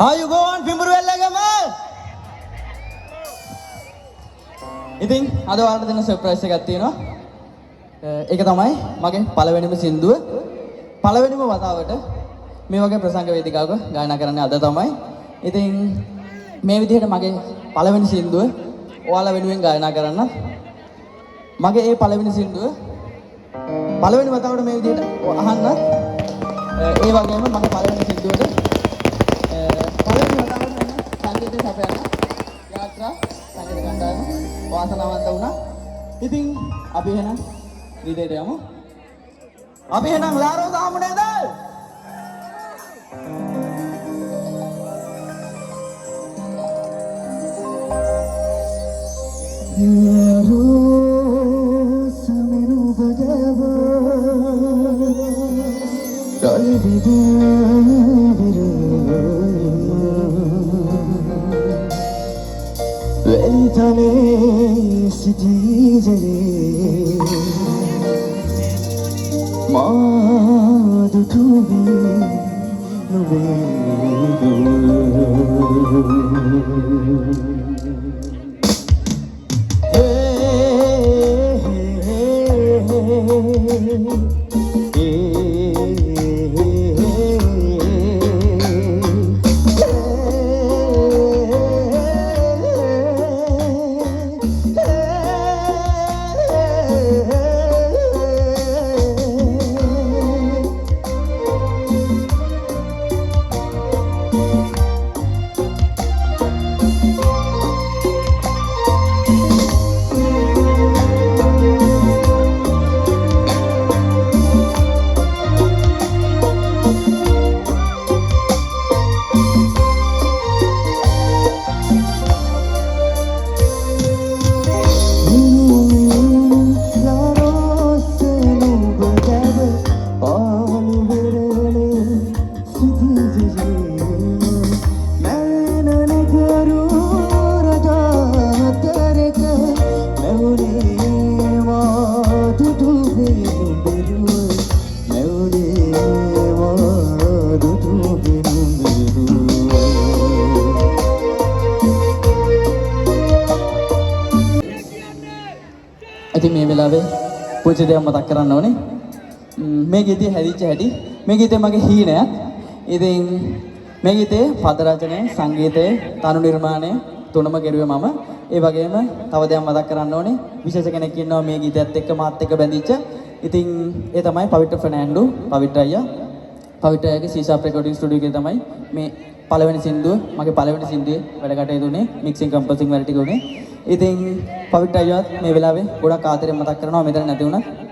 ආයුබෝවන් පිඹුරුවෙල්ලගම. ඉතින් අද ඔයාලට දෙන සර්ප්‍රයිස් එකක් තියෙනවා. ඒක තමයි මගේ පළවෙනිම සින්දුව. පළවෙනිම වතාවට මේ වගේ ප්‍රසංග වේදිකාවක ගායනා කරන්නේ අද තමයි. ඉතින් මේ විදිහට මගේ පළවෙනි සින්දුව ඔයාලා වෙනුවෙන් ගායනා කරන්න. මගේ ඒ පළවෙනි සින්දුව පළවෙනි වතාවට මේ විදිහට අහන්න. ඒ වගේම මගේ පළවෙනි සින්දුවට පළවෙනි වතාවට සංගීතය සපයන්න යාත්‍රා සංගීත කණ්ඩායම වාසනාවන්ත වුණා. ඉතින් අපි එහෙනම් ගීතයට යමු. අපි එහෙනම් ලාරෝ දාමු නේද? ඉතින් මේ වෙලාවේ පුංචි දෙයක් මතක් කරන්න ඕනේ. මේ ගීතය හැදිච්ච හැටි මේ ගීතේ මගේ හීනයක්. ඉතින් මේ ගීතේ පද රචනය, සංගීතය, තනු නිර්මාණය තුනම කෙරුවේ මම. ඒ වගේම තව දෙයක් මතක් කරන්න ඕනේ. විශේෂ කෙනෙක් ඉන්නවා මේ ගීතයත් එක්ක මාත් එක්ක බැඳිච්ච. ඉතින් ඒ තමයි පවිත්‍ර ෆර්නෑන්ඩෝ, පවිත්‍ර අයියා. පවිත්‍ර අයියාගේ සීසාප් රෙකෝඩින් ස්ටුඩියෝ එකේ තමයි මේ පළවෙනි සින්දුව, මගේ පළවෙනි සින්දුවේ වැඩ කටයුතු උනේ, මික්සිං කම්පෝසිං වැඩ ටික උනේ. ඉතින් පවිත්‍ර අයියාත් මේ වෙලාවේ ගොඩක් ආදරෙන් මතක් කරනවා මෙතන නැති වුණත්.